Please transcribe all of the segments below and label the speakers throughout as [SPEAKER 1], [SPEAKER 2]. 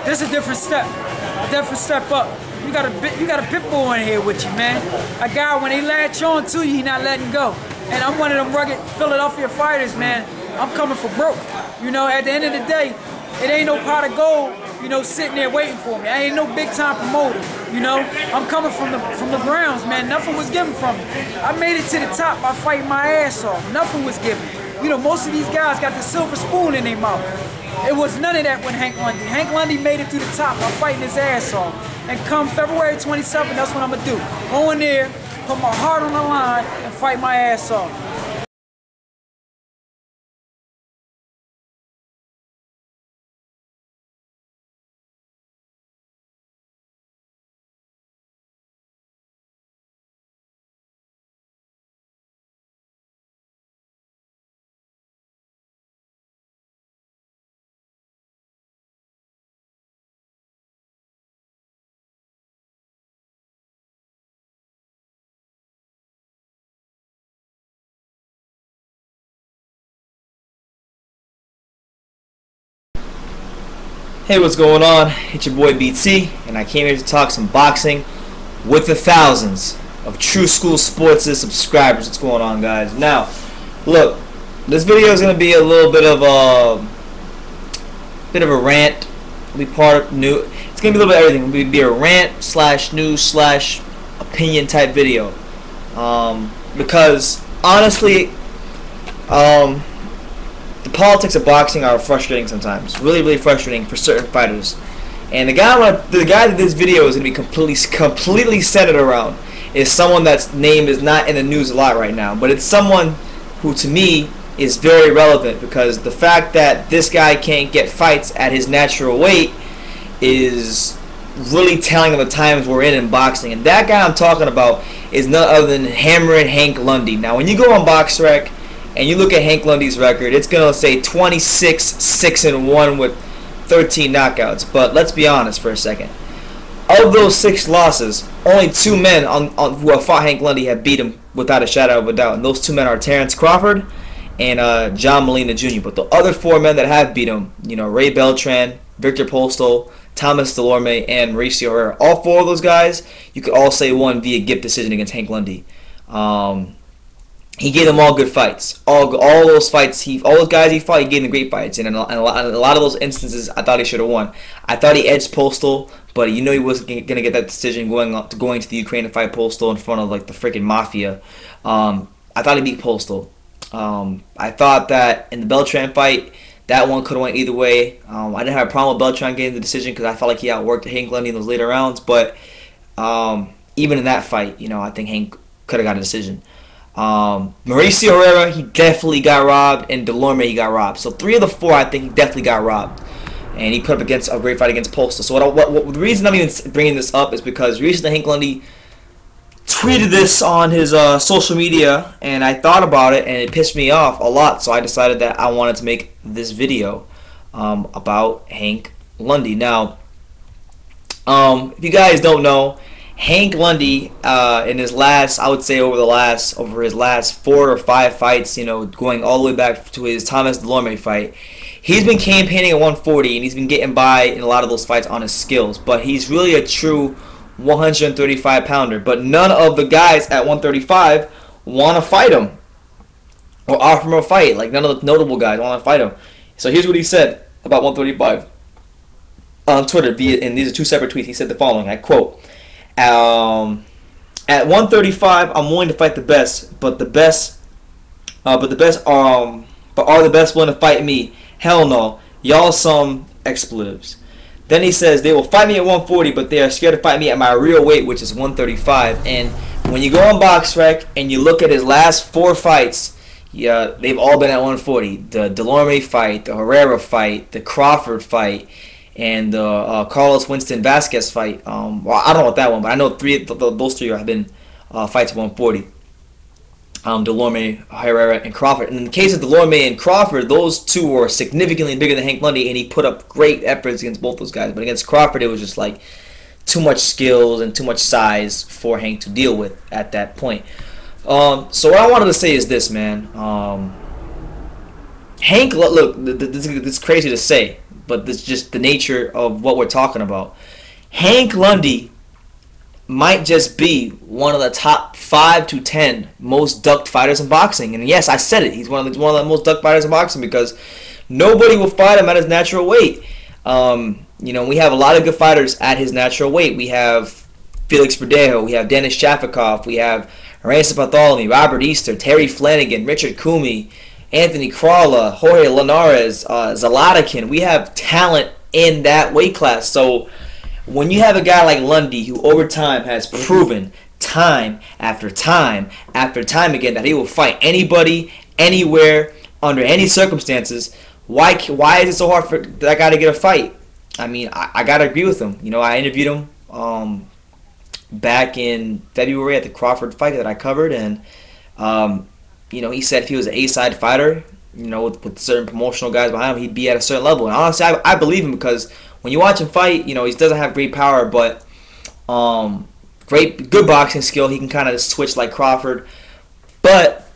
[SPEAKER 1] This is a different step. A different step up. You got a pit bull in here with you, man. A guy, when they latch on to you, he not letting go. And I'm one of them rugged Philadelphia fighters, man. I'm coming for broke. You know, at the end of the day, it ain't no pot of gold, you know, sitting there waiting for me. I ain't no big time promoter, you know. I'm coming from the grounds, man. Nothing was given from me. I made it to the top by fighting my ass off. Nothing was given. You know, most of these guys got the silver spoon in their mouth. It was none of that with Hank Lundy. Hank Lundy made it to the top by fighting his ass off. And come February 27th, that's what I'm gonna do. Go in there, put my heart on the line, and fight my ass off.
[SPEAKER 2] Hey, what's going on? It's your boy BT, and I came here to talk some boxing with the thousands of True School Sports subscribers. What's going on, guys? Now, look, this video is going to be a little bit of a rant. It'll be part of new. It's going to be a little bit of everything. It'll be a rant slash news slash opinion type video. Because honestly, the politics of boxing are frustrating sometimes. Really, really frustrating for certain fighters. And the guy that this video is going to be completely centered around is someone that's name is not in the news a lot right now. But it's someone who, to me, is very relevant, because the fact that this guy can't get fights at his natural weight is really telling of the times we're in boxing. And that guy I'm talking about is none other than hammering Hank Lundy. Now, when you go on BoxRec and you look at Hank Lundy's record, it's going to say 26-6-1 with 13 knockouts. But let's be honest for a second. Of those 6 losses, only 2 men who have fought Hank Lundy have beat him without a shadow of a doubt. And those 2 men are Terrence Crawford and John Molina Jr. But the other 4 men that have beat him, you know, Ray Beltran, Victor Postol, Thomas Delorme, and Mauricio Herrera. All 4 of those guys, you could all say won via gift decision against Hank Lundy. He gave them all good fights. All those fights, all those guys he fought, he gave them great fights. And in a lot of those instances, I thought he should have won. I thought he edged Postol, but you know he wasn't going to get that decision going to the Ukraine to fight Postol in front of like the freaking mafia. I thought he beat Postol. I thought that in the Beltran fight, that one could have went either way. I didn't have a problem with Beltran getting the decision because I felt like he outworked Hank Lundy in those later rounds. But even in that fight, you know, I think Hank could have got a decision. Mauricio Herrera, he definitely got robbed, and Delorme, he got robbed. So 3 of the 4, I think, he definitely got robbed, and he put up against a great fight against Postol. So the reason I'm even bringing this up is because recently Hank Lundy tweeted this on his social media, and I thought about it, and it pissed me off a lot. So I decided that I wanted to make this video about Hank Lundy. Now, if you guys don't know, Hank Lundy, in his last, I would say over his last 4 or 5 fights, you know, going all the way back to his Thomas Delorme fight, he's been campaigning at 140, and he's been getting by in a lot of those fights on his skills. But he's really a true 135-pounder. But none of the guys at 135 want to fight him or offer him a fight. Like, none of the notable guys want to fight him. So here's what he said about 135 on Twitter, and these are 2 separate tweets. He said the following, I quote, at 135, I'm willing to fight the best, but are the best willing to fight me? Hell no, y'all some expletives. Then he says they will fight me at 140, but they are scared to fight me at my real weight, which is 135. And when you go on BoxRec and you look at his last 4 fights, yeah, they've all been at 140. The Delorme fight, the Herrera fight, the Crawford fight, and the Carlos Winston Vasquez fight. Well, I don't know about that one, but I know those 3 have been fights at 140. Delorme, Herrera, and Crawford. And in the case of Delorme and Crawford, those 2 were significantly bigger than Hank Lundy, and he put up great efforts against both those guys. But against Crawford, it was just like too much skills and too much size for Hank to deal with at that point. So what I wanted to say is this, man. Hank, look, this is crazy to say, but this is just the nature of what we're talking about. Hank Lundy might just be one of the top 5 to 10 most ducked fighters in boxing. And yes, I said it. He's one of the most ducked fighters in boxing because nobody will fight him at his natural weight. We have a lot of good fighters at his natural weight. We have Felix Verdejo, we have Denis Shafikov, we have Ransom Bartholomew, Robert Easter, Terry Flanagan, Richard Coomey, Anthony Crawler, Jorge Linares, Zalatakin. We have talent in that weight class. So when you have a guy like Lundy who over time has proven time after time after time again that he will fight anybody, anywhere, under any circumstances, why is it so hard for that guy to get a fight? I mean, I got to agree with him. I interviewed him back in February at the Crawford fight that I covered, and he said if he was an A-side fighter, with certain promotional guys behind him, he'd be at a certain level. And honestly, I believe him because when you watch him fight, he doesn't have great power, but good boxing skill. He can kind of switch like Crawford, but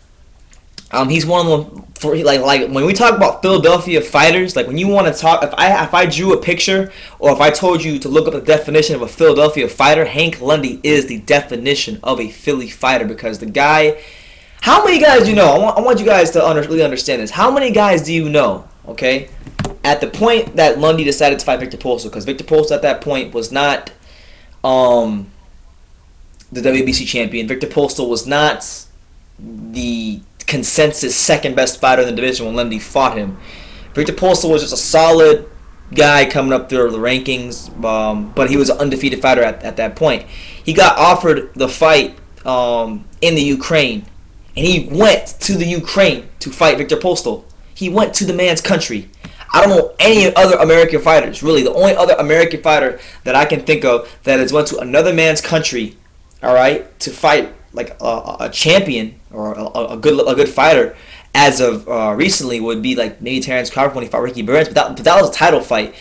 [SPEAKER 2] he's one of them. Like when we talk about Philadelphia fighters, like when you want to talk, if I drew a picture or if I told you to look up the definition of a Philadelphia fighter, Hank Lundy is the definition of a Philly fighter because the guy. How many guys do you know? I want you guys to really understand this. How many guys do you know? Okay, at the point that Lundy decided to fight Victor Postol, because Victor Postol at that point was not the WBC champion. Victor Postol was not the consensus second best fighter in the division when Lundy fought him. Victor Postol was just a solid guy coming up through the rankings, but he was an undefeated fighter at that point. He got offered the fight in the Ukraine, and he went to the Ukraine to fight Victor Postol. He went to the man's country. I don't know any other American fighters, really. The only other American fighter that I can think of that has went to another man's country, all right, to fight like a champion or a good fighter as of recently would be like maybe Terrence Crawford when he fought Ricky Burns, but that was a title fight,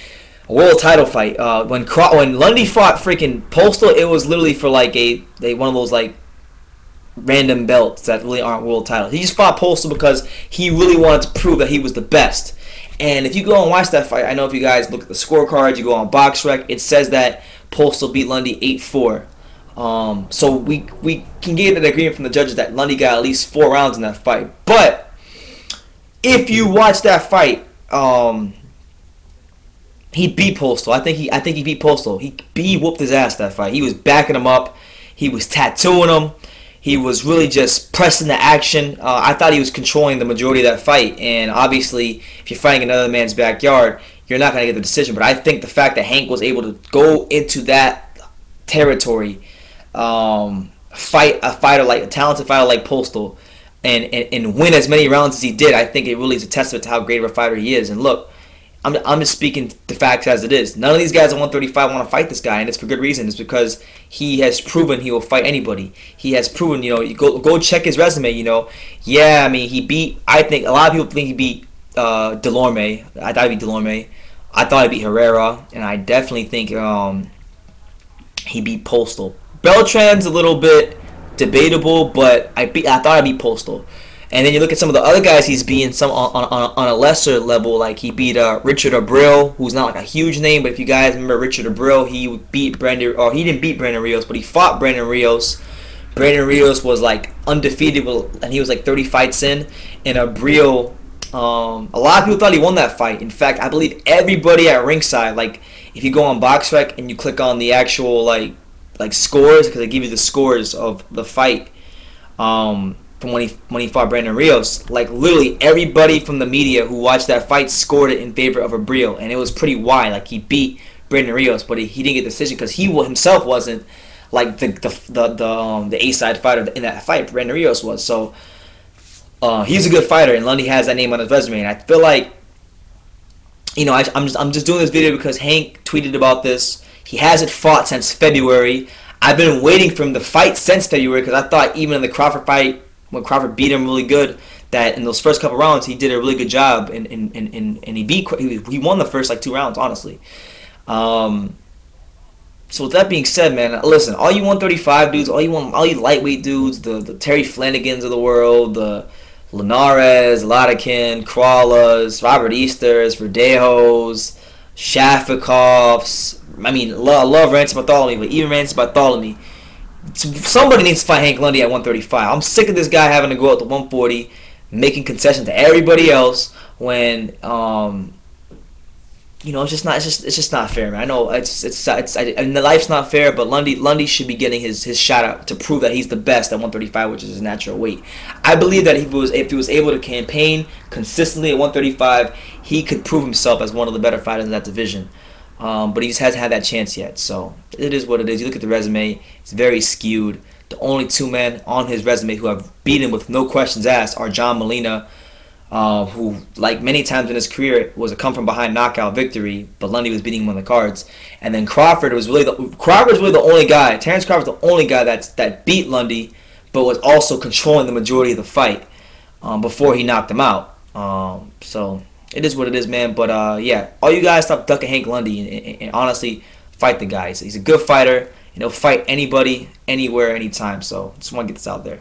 [SPEAKER 2] a world title fight. When Lundy fought freaking Postol, it was literally for like one of those like random belts that really aren't world titles. He just fought Postol because he really wanted to prove that he was the best. And if you go and watch that fight, I know if you guys look at the scorecards, you go on BoxRec, it says that Postol beat Lundy 8-4. So we can get an agreement from the judges that Lundy got at least 4 rounds in that fight. But if you watch that fight, he beat Postol. I think he beat Postol. He whooped his ass that fight. He was backing him up. He was tattooing him. He was really just pressing the action. I thought he was controlling the majority of that fight. And obviously, if you're fighting another man's backyard, you're not going to get the decision. But I think the fact that Hank was able to go into that territory, fight a talented fighter like Postol, and win as many rounds as he did, I think it really is a testament to how great of a fighter he is. And look, I'm just speaking the facts as it is. None of these guys at 135 want to fight this guy, and it's for good reason. It's because he has proven he will fight anybody. He has proven, you go check his resume. Yeah, I mean, he beat. I think a lot of people think he beat Delorme. I thought he beat Delorme. I thought he beat Herrera, and I definitely think he beat Postol. Beltran's a little bit debatable, but I thought I beat Postol. And then you look at some of the other guys he's beaten some on a lesser level, like he beat Richard Abril, who's not like a huge name, but if you guys remember Richard Abril, he beat Brandon, or he didn't beat Brandon Rios, but he fought Brandon Rios. Brandon Rios was like undefeated, and he was like 30 fights in. And Abril, a lot of people thought he won that fight. In fact, I believe everybody at ringside, like if you go on BoxRec and you click on the actual like scores, because they give you the scores of the fight. From when he fought Brandon Rios, like literally everybody from the media who watched that fight scored it in favor of Abril, and it was pretty wide. Like he beat Brandon Rios, but he didn't get the decision because he himself wasn't like the A-side fighter in that fight. Brandon Rios was. So he's a good fighter, and Lundy has that name on his resume. And I feel like I'm just doing this video because Hank tweeted about this. He hasn't fought since February. I've been waiting for him to fight since February because I thought even in the Crawford fight, when Crawford beat him really good, that in those first couple rounds he did a really good job, and he won the first like 2 rounds, honestly. So with that being said, man, listen, all you 135 dudes, all you lightweight dudes, the Terry Flanagans of the world, the Linares, Latakin, Crawlers, Robert Easters, Verdejos, Shafikovs. I mean, love Ransom Bartholomew, but even Ransom Bartholomew, somebody needs to fight Hank Lundy at 135. I'm sick of this guy having to go up to 140, making concessions to everybody else when you know, it's just not fair, man. I know and the life's not fair, but Lundy should be getting his shot out to prove that he's the best at 135, which is his natural weight. I believe that if he was able to campaign consistently at 135, he could prove himself as one of the better fighters in that division. But he just hasn't had that chance yet. So it is what it is. You look at the resume; it's very skewed. The only two men on his resume who have beaten him with no questions asked are John Molina, who, like many times in his career, was a come-from-behind knockout victory, but Lundy was beating him on the cards. And then Crawford was really the only guy. Terrence Crawford's the only guy that beat Lundy, but was also controlling the majority of the fight before he knocked him out. So it is what it is, man. But yeah, all you guys stop ducking Hank Lundy and honestly fight the guy. He's a good fighter, and he'll fight anybody, anywhere, anytime. So just want to get this out there.